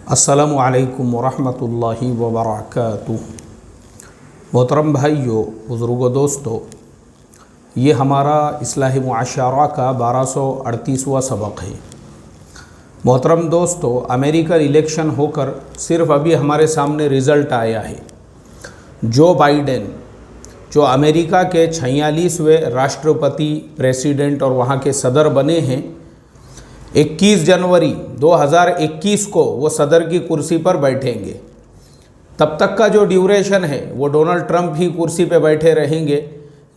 अस्सलामु अलैकुम वरहमतुल्लाहि वबरकातुह। मोहतरम भाइयों, बुज़ुर्गों, दोस्तों, ये हमारा इस्लाही मुआशरा का 1238वां सबक है। मोहतरम दोस्तों, अमेरिकन इलेक्शन होकर सिर्फ अभी हमारे सामने रिज़ल्ट आया है। जो बाइडेन जो अमेरिका के 46वें राष्ट्रपति, प्रेसिडेंट और वहाँ के सदर बने हैं, 21 जनवरी 2021 को वो सदर की कुर्सी पर बैठेंगे। तब तक का जो ड्यूरेशन है वो डोनाल्ड ट्रंप ही कुर्सी पे बैठे रहेंगे।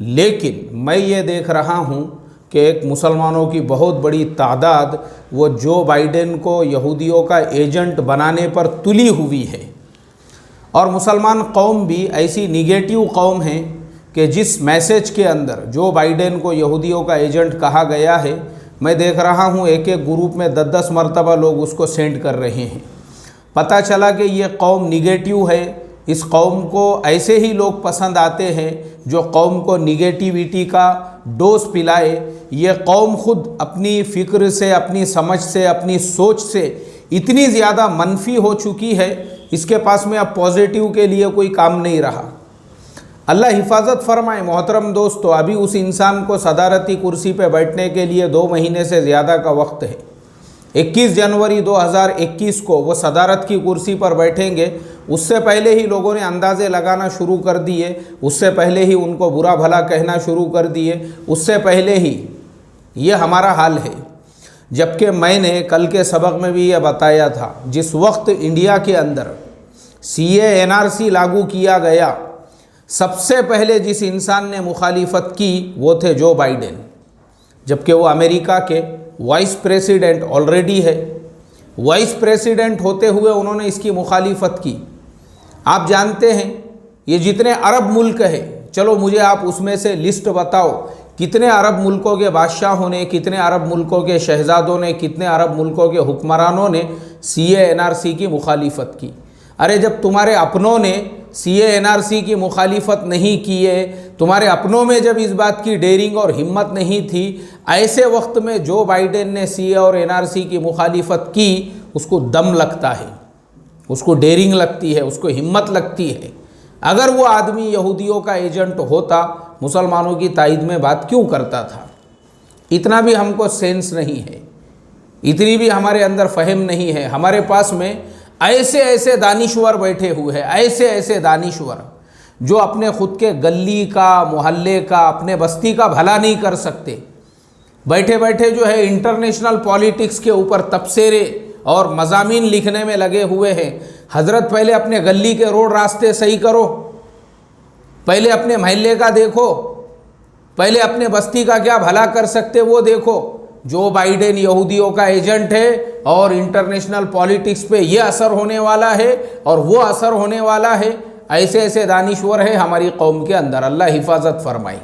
लेकिन मैं ये देख रहा हूँ कि एक मुसलमानों की बहुत बड़ी तादाद वो जो बाइडेन को यहूदियों का एजेंट बनाने पर तुली हुई है। और मुसलमान कौम भी ऐसी निगेटिव कौम है कि जिस मैसेज के अंदर जो बाइडेन को यहूदियों का एजेंट कहा गया है, मैं देख रहा हूँ एक एक ग्रुप में 10-10 मरतबा लोग उसको सेंड कर रहे हैं। पता चला कि ये कौम निगेटिव है। इस कौम को ऐसे ही लोग पसंद आते हैं जो कौम को निगेटिविटी का डोज पिलाए। ये कौम खुद अपनी फ़िक्र से, अपनी समझ से, अपनी सोच से इतनी ज़्यादा मनफी हो चुकी है, इसके पास में अब पॉजिटिव के लिए कोई काम नहीं रहा। अल्लाह हिफाजत फरमाए। मोहतरम दोस्तों, अभी उस इंसान को सदारती कुर्सी पर बैठने के लिए 2 महीने से ज़्यादा का वक्त है। 21 जनवरी 2021 को वो सदारत की कुर्सी पर बैठेंगे। उससे पहले ही लोगों ने अंदाज़े लगाना शुरू कर दिए, उससे पहले ही उनको बुरा भला कहना शुरू कर दिए, उससे पहले ही ये हमारा हाल है। जबकि मैंने कल के सबक में भी ये बताया था, जिस वक्त इंडिया के अंदर CA NRC लागू किया गया, सबसे पहले जिस इंसान ने मुखालिफत की वो थे जो बाइडेन। जबकि वो अमेरिका के वाइस प्रेसिडेंट ऑलरेडी है। वाइस प्रेसिडेंट होते हुए उन्होंने इसकी मुखालिफत की। आप जानते हैं ये जितने अरब मुल्क है, चलो मुझे आप उसमें से लिस्ट बताओ, कितने अरब मुल्कों के बादशाहों ने, कितने अरब मुल्कों के शहजादों ने, कितने अरब मुल्कों के हुक्मरानों ने CA NRC की मुखालिफत की। अरे जब तुम्हारे अपनों ने CA NRC की मुखालिफत नहीं की है, तुम्हारे अपनों में जब इस बात की डेयरिंग और हिम्मत नहीं थी, ऐसे वक्त में जो बाइडेन ने CA और NRC की मुखालिफत की, उसको दम लगता है, उसको डेयरिंग लगती है, उसको हिम्मत लगती है। अगर वो आदमी यहूदियों का एजेंट होता, मुसलमानों की तायद में बात क्यों करता था? इतना भी हमको सेंस नहीं है, इतनी भी हमारे अंदर फहम नहीं है। हमारे पास में ऐसे ऐसे दानिश्वर बैठे हुए हैं, ऐसे ऐसे दानिश्वर जो अपने खुद के गली का, मोहल्ले का, अपने बस्ती का भला नहीं कर सकते। बैठे बैठे जो है इंटरनेशनल पॉलिटिक्स के ऊपर तबसेरे और मज़ामीन लिखने में लगे हुए हैं। हज़रत, पहले अपने गली के रोड रास्ते सही करो, पहले अपने मोहल्ले का देखो, पहले अपने बस्ती का क्या भला कर सकते वो देखो। जो बाइडेन यहूदियों का एजेंट है और इंटरनेशनल पॉलिटिक्स पे ये असर होने वाला है और वो असर होने वाला है, ऐसे ऐसे दानिश्वर है हमारी कौम के अंदर। अल्लाह हिफाजत फरमाए।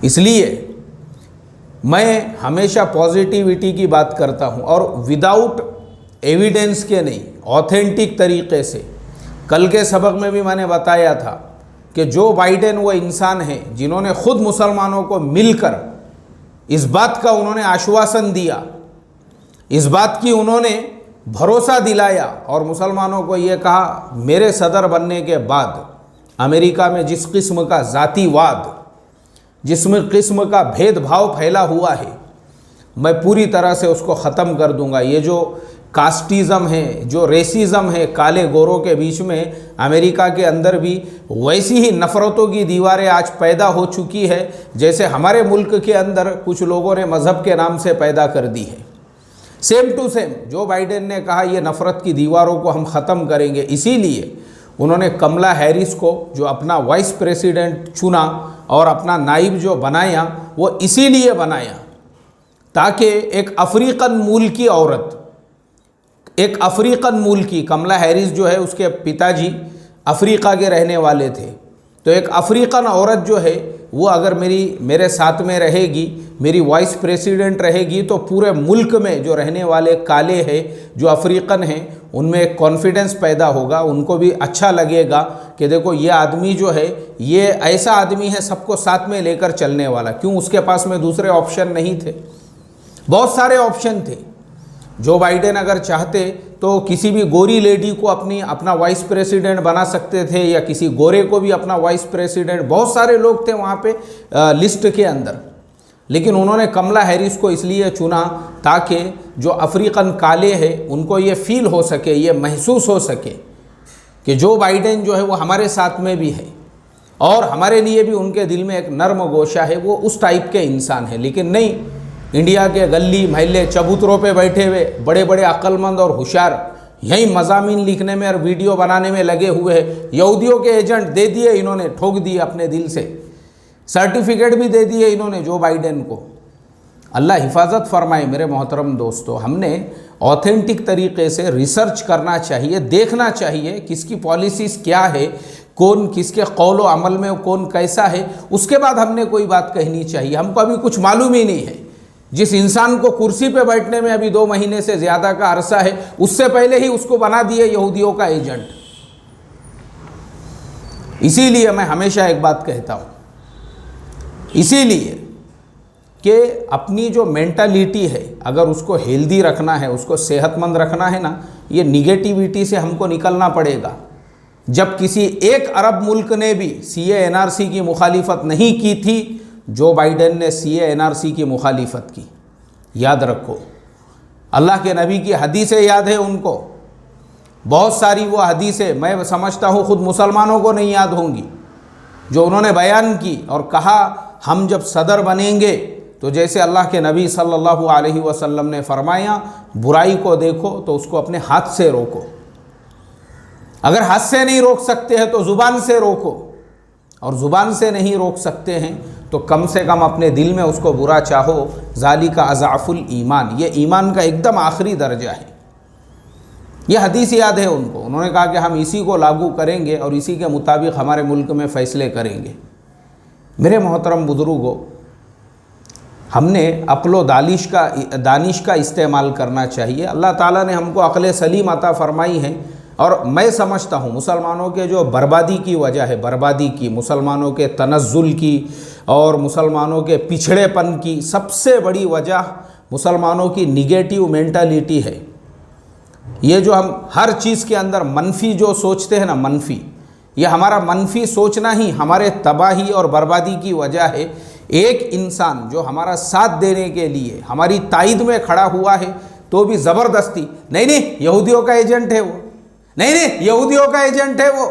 इसलिए मैं हमेशा पॉजिटिविटी की बात करता हूँ और विदाउट एविडेंस के नहीं, ऑथेंटिक तरीके से। कल के सबक में भी मैंने बताया था कि जो बाइडेन वो इंसान है जिन्होंने खुद मुसलमानों को मिलकर इस बात का उन्होंने आश्वासन दिया, इस बात की उन्होंने भरोसा दिलाया और मुसलमानों को ये कहा, मेरे सदर बनने के बाद अमेरिका में जिस किस्म का जातिवाद, जिस किस्म का भेदभाव फैला हुआ है, मैं पूरी तरह से उसको ख़त्म कर दूंगा। ये जो कास्टिज़म है, जो रेसिज़म है काले गोरों के बीच में, अमेरिका के अंदर भी वैसी ही नफ़रतों की दीवारें आज पैदा हो चुकी है जैसे हमारे मुल्क के अंदर कुछ लोगों ने मज़हब के नाम से पैदा कर दी है। सेम टू सेम जो बाइडेन ने कहा ये नफ़रत की दीवारों को हम ख़त्म करेंगे, इसीलिए उन्होंने कमला हैरिस को जो अपना वाइस प्रेसिडेंट चुना और अपना नाइब जो बनाया, वो इसीलिए बनाया ताकि एक अफ्रीकन मूल की औरत, एक अफ्रीकन मूल की, कमला हैरिस जो है उसके पिताजी अफ्रीका के रहने वाले थे, तो एक अफ्रीकन औरत जो है वो अगर मेरे साथ में रहेगी, मेरी वाइस प्रेसिडेंट रहेगी, तो पूरे मुल्क में जो रहने वाले काले हैं, जो अफ्रीकन हैं, उनमें एक कॉन्फिडेंस पैदा होगा। उनको भी अच्छा लगेगा कि देखो ये आदमी जो है ये ऐसा आदमी है सबको साथ में लेकर चलने वाला। क्यों? उसके पास में दूसरे ऑप्शन नहीं थे, बहुत सारे ऑप्शन थे। जो बाइडेन अगर चाहते तो किसी भी गोरी लेडी को अपना वाइस प्रेसिडेंट बना सकते थे, या किसी गोरे को भी अपना वाइस प्रेसिडेंट, बहुत सारे लोग थे वहाँ पे लिस्ट के अंदर। लेकिन उन्होंने कमला हैरिस को इसलिए चुना ताकि जो अफ्रीकन काले हैं उनको ये फील हो सके, ये महसूस हो सके कि जो बाइडेन जो है वो हमारे साथ में भी है और हमारे लिए भी उनके दिल में एक नर्म गोशा है, वो उस टाइप के इंसान है। लेकिन नहीं, इंडिया के गली महल्ले चबूतरों पे बैठे हुए बड़े बड़े अक्लमंद और होशियार यहीं मज़ामीन लिखने में और वीडियो बनाने में लगे हुए हैं। यहूदियों के एजेंट दे दिए इन्होंने, ठोक दिए अपने दिल से, सर्टिफिकेट भी दे दिए इन्होंने जो बाइडेन को। अल्लाह हिफाजत फरमाए मेरे मोहतरम दोस्तों। हमने ऑथेंटिक तरीके से रिसर्च करना चाहिए, देखना चाहिए किसकी पॉलिसीज़ क्या है, कौन किसके कौलो अमल में कौन कैसा है, उसके बाद हमने कोई बात कहनी चाहिए। हमको अभी कुछ मालूम ही नहीं है। जिस इंसान को कुर्सी पे बैठने में अभी 2 महीने से ज़्यादा का अरसा है, उससे पहले ही उसको बना दिए यहूदियों का एजेंट। इसीलिए मैं हमेशा एक बात कहता हूँ, इसीलिए कि अपनी जो मेंटालिटी है अगर उसको हेल्दी रखना है, उसको सेहतमंद रखना है ना, ये निगेटिविटी से हमको निकलना पड़ेगा। जब किसी एक अरब मुल्क ने भी सीए एनआरसी की मुखालिफत नहीं की थी, जो बाइडेन ने सीए एनआरसी की मुखालिफत की। याद रखो, अल्लाह के नबी की हदीसें याद है उनको, बहुत सारी वो हदीसें मैं समझता हूँ खुद मुसलमानों को नहीं याद होंगी, जो उन्होंने बयान की और कहा हम जब सदर बनेंगे तो जैसे अल्लाह के नबी सल्लल्लाहु अलैहि वसल्लम ने फरमाया, बुराई को देखो तो उसको अपने हाथ से रोको, अगर हाथ से नहीं रोक सकते हैं तो ज़ुबान से रोको, और ज़ुबान से नहीं रोक सकते हैं तो कम से कम अपने दिल में उसको बुरा चाहो। ज़ालिका अज़ाफ़ुल ईमान, ये ईमान का एकदम आखिरी दर्जा है। ये हदीस याद है उनको, उन्होंने कहा कि हम इसी को लागू करेंगे और इसी के मुताबिक हमारे मुल्क में फ़ैसले करेंगे। मेरे मोहतरम बुज़ुर्गों, हमने अक्ल दानिश का इस्तेमाल करना चाहिए। अल्लाह ताला ने हमको अक्ल सलीम अता फ़रमाई है, और मैं समझता हूँ मुसलमानों के जो बर्बादी की वजह है, बर्बादी की, मुसलमानों के तनज़्ज़ुल की और मुसलमानों के पिछड़ेपन की सबसे बड़ी वजह मुसलमानों की निगेटिव मेंटालिटी है। ये जो हम हर चीज़ के अंदर मनफी जो सोचते हैं ना, मनफी, ये हमारा मनफी सोचना ही हमारे तबाही और बर्बादी की वजह है। एक इंसान जो हमारा साथ देने के लिए हमारी तायद में खड़ा हुआ है तो भी ज़बरदस्ती, नहीं नहीं यहूदियों का एजेंट है वो, नहीं नहीं यहूदियों का एजेंट है वो।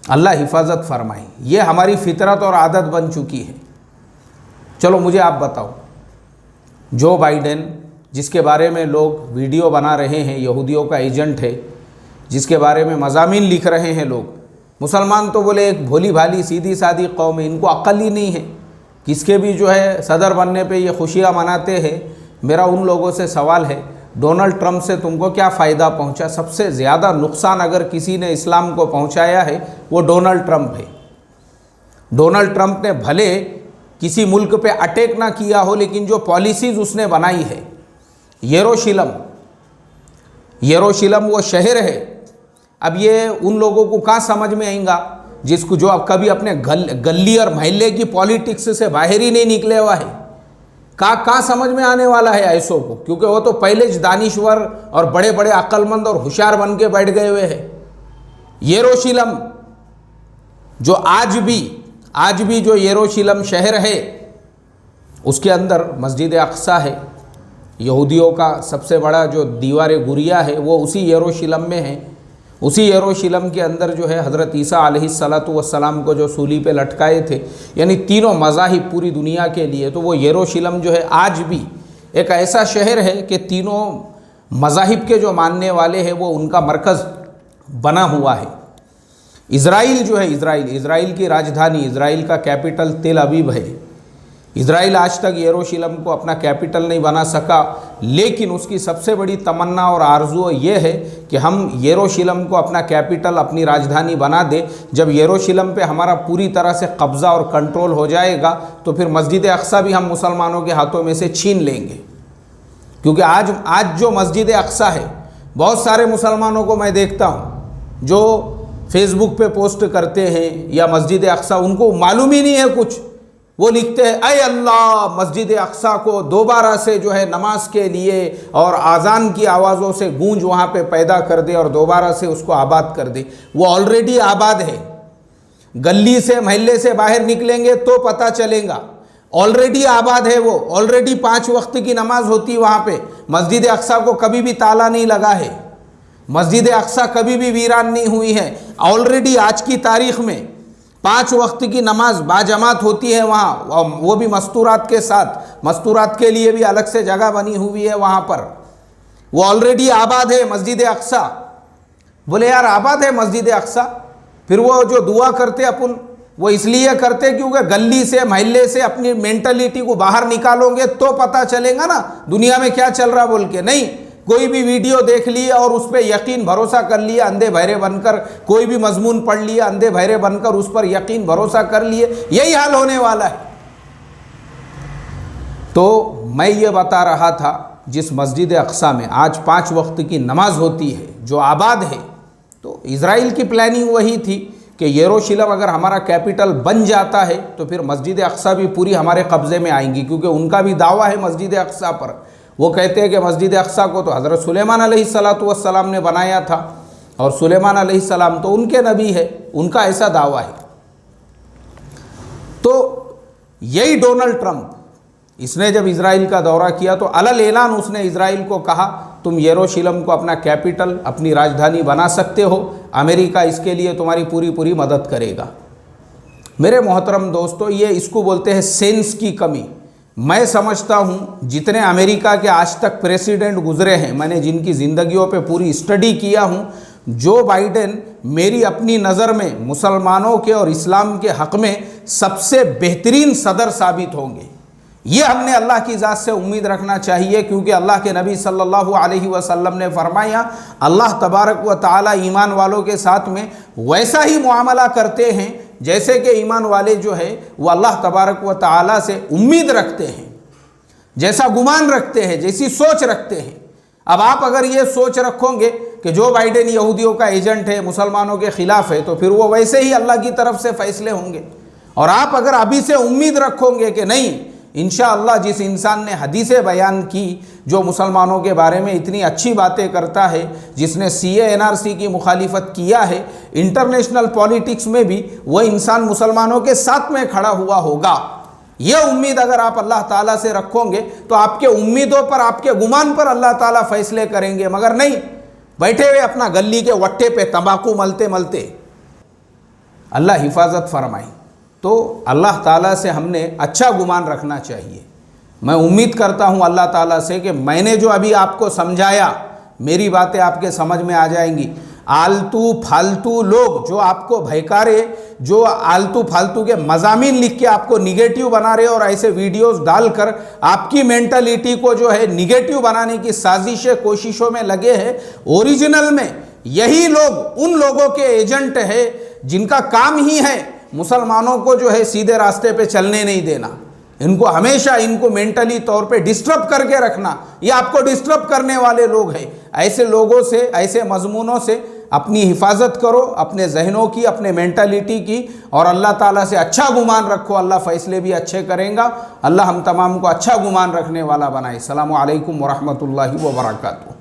अल्लाह हिफाजत फरमाए, ये हमारी फितरत और आदत बन चुकी है। चलो मुझे आप बताओ, जो बाइडेन जिसके बारे में लोग वीडियो बना रहे हैं, यहूदियों का एजेंट है, जिसके बारे में मज़ामीन लिख रहे हैं लोग, मुसलमान तो बोले एक भोली भाली सीधी सादी कौम है, इनको अक्ल ही नहीं है, किसके भी जो है सदर बनने पे ये खुशियाँ मनाते हैं। मेरा उन लोगों से सवाल है, डोनाल्ड ट्रंप से तुमको क्या फ़ायदा पहुंचा? सबसे ज़्यादा नुकसान अगर किसी ने इस्लाम को पहुंचाया है वो डोनाल्ड ट्रंप है। डोनाल्ड ट्रंप ने भले किसी मुल्क पे अटैक ना किया हो, लेकिन जो पॉलिसीज़ उसने बनाई है, यरूशलेम वो शहर है। अब ये उन लोगों को कहाँ समझ में आएगा जिसको जो अब कभी अपने गली और महल्ले की पॉलिटिक्स से बाहर ही नहीं निकले हुआ है। कहाँ समझ में आने वाला है ऐसों को, क्योंकि वो तो पहले दानिश्वर और बड़े बड़े अक्लमंद और होशियार बन के बैठ गए हुए हैं। यरूशलेम जो आज भी जो यरूशलेम शहर है उसके अंदर मस्जिद अक्सा है, यहूदियों का सबसे बड़ा जो दीवार गुरिया है वो उसी यरूशलेम में है। उसी यरूशलेम के अंदर जो है हज़रत ईसा अलैहिस्सलातु वस्सलाम को जो सूली पे लटकाए थे, यानी तीनों मज़ाहिब पूरी दुनिया के लिए, तो वो यरूशलेम जो है आज भी एक ऐसा शहर है कि तीनों मज़ाहिब के जो मानने वाले हैं वो उनका मरकज़ बना हुआ है। इज़राइल जो है, इज़राइल की राजधानी, इज़राइल का कैपिटल तेल अवीव है। इज़राइल आज तक यरूशलेम को अपना कैपिटल नहीं बना सका, लेकिन उसकी सबसे बड़ी तमन्ना और आरज़ू ये है कि हम यरूशलेम को अपना कैपिटल, अपनी राजधानी बना दे। जब यरूशलेम पे हमारा पूरी तरह से कब्ज़ा और कंट्रोल हो जाएगा तो फिर मस्जिद अक्सा भी हम मुसलमानों के हाथों में से छीन लेंगे। क्योंकि आज जो मस्जिद अक्सा है, बहुत सारे मुसलमानों को मैं देखता हूँ जो फेसबुक पे पोस्ट करते हैं या मस्जिद अक्सा, उनको मालूम ही नहीं है कुछ वो लिखते हैं अय अल्लाह मस्जिद अक्सा को दोबारा से जो है नमाज के लिए और आज़ान की आवाज़ों से गूंज वहाँ पे पैदा कर दे और दोबारा से उसको आबाद कर दे। वो ऑलरेडी आबाद है, गली से मोहल्ले से बाहर निकलेंगे तो पता चलेगा, ऑलरेडी आबाद है वो, ऑलरेडी 5 वक्त की नमाज होती है वहाँ पे। मस्जिद अक्सा को कभी भी ताला नहीं लगा है, मस्जिद अक्सा कभी भी वीरान नहीं हुई है। ऑलरेडी आज की तारीख में 5 वक्त की नमाज बाजमात होती है वहाँ, वो भी मस्तूरात के साथ। मस्तूरात के लिए भी अलग से जगह बनी हुई है वहाँ पर। वो ऑलरेडी आबाद है मस्जिद अक्सा। बोले यार आबाद है मस्जिद अक्सा, फिर वो जो दुआ करते अपन वो इसलिए करते क्योंकि गली से मोहल्ले से अपनी मेंटलिटी को बाहर निकालोगे तो पता चलेगा ना दुनिया में क्या चल रहा बोल के। नहीं, कोई भी वीडियो देख लिया और उस पर यकीन भरोसा कर लिया अंधे बहरे बनकर, कोई भी मजमून पढ़ लिया अंधे बहरे बनकर उस पर यकीन भरोसा कर लिए, यही हाल होने वाला है। तो मैं ये बता रहा था जिस मस्जिद अक्सा में आज 5 वक्त की नमाज होती है जो आबाद है, तो इज़राइल की प्लानिंग वही थी कि यरूशलेम अगर हमारा कैपिटल बन जाता है तो फिर मस्जिद अक्सा भी पूरी हमारे कब्ज़े में आएंगी, क्योंकि उनका भी दावा है मस्जिद अक्सा पर। वो कहते हैं कि मस्जिद अक्सा को तो हज़रत सुलेमान अलैहिस्सलातु वस्सलाम ने बनाया था और सुलेमान अलैहिस्सलाम तो उनके नबी है, उनका ऐसा दावा है। तो यही डोनाल्ड ट्रंप, इसने जब इज़राइल का दौरा किया तो अलल ऐलान उसने इज़राइल को कहा तुम यरूशलेम को अपना कैपिटल, अपनी राजधानी बना सकते हो, अमेरिका इसके लिए तुम्हारी पूरी मदद करेगा। मेरे मोहतरम दोस्तों, ये इसको बोलते हैं सेंस की कमी। मैं समझता हूँ जितने अमेरिका के आज तक प्रेसिडेंट गुजरे हैं, मैंने जिनकी ज़िंदगियों पे पूरी स्टडी किया हूँ, जो बाइडेन मेरी अपनी नज़र में मुसलमानों के और इस्लाम के हक़ में सबसे बेहतरीन सदर साबित होंगे। ये हमने अल्लाह की ज़ात से उम्मीद रखना चाहिए, क्योंकि अल्लाह के नबी सल्लल्लाहु अलैहि वसल्लम ने फरमाया अल्लाह तबारक व तआला ईमान वालों के साथ में वैसा ही मुआमला करते हैं जैसे कि ईमान वाले जो है वो अल्लाह तबारक व तआला से उम्मीद रखते हैं, जैसा गुमान रखते हैं, जैसी सोच रखते हैं। अब आप अगर ये सोच रखोगे कि जो बाइडेन यहूदियों का एजेंट है, मुसलमानों के ख़िलाफ़ है, तो फिर वो वैसे ही अल्लाह की तरफ से फ़ैसले होंगे। और आप अगर अभी से उम्मीद रखोगे कि नहीं, इंशाअल्लाह जिस इंसान ने हदीसें बयान की, जो मुसलमानों के बारे में इतनी अच्छी बातें करता है, जिसने CA NRC की मुखालिफत किया है, इंटरनेशनल पॉलिटिक्स में भी वह इंसान मुसलमानों के साथ में खड़ा हुआ होगा, ये उम्मीद अगर आप अल्लाह ताला से रखोगे तो आपके उम्मीदों पर, आपके गुमान पर अल्लाह ताला फैसले करेंगे। मगर नहीं, बैठे हुए अपना गली के वट्टे पे तंबाकू मलते मलते। अल्लाह हिफाजत फरमाए। तो अल्लाह ताला से हमने अच्छा गुमान रखना चाहिए। मैं उम्मीद करता हूँ अल्लाह ताला से कि मैंने जो अभी आपको समझाया, मेरी बातें आपके समझ में आ जाएंगी। आलतू फालतू लोग जो आपको भयकारे, जो आलतू फालतू के मज़ामीन लिख के आपको निगेटिव बना रहे और ऐसे वीडियोस डालकर आपकी मेंटलिटी को जो है निगेटिव बनाने की साजिशें, कोशिशों में लगे हैं, ओरिजिनल में यही लोग उन लोगों के एजेंट है जिनका काम ही है मुसलमानों को जो है सीधे रास्ते पे चलने नहीं देना। इनको हमेशा इनको मेंटली तौर पे डिस्टर्ब करके रखना, ये आपको डिस्टर्ब करने वाले लोग हैं। ऐसे लोगों से, ऐसे मजमूनों से अपनी हिफाजत करो, अपने जहनों की, अपने मेंटलिटी की, और अल्लाह ताला से अच्छा गुमान रखो। अल्लाह फ़ैसले भी अच्छे करेगा। अल्लाह हम तमाम को अच्छा गुमान रखने वाला बनाए। अस्सलामु अलैकुम व रहमतुल्लाहि व बरकातुहू।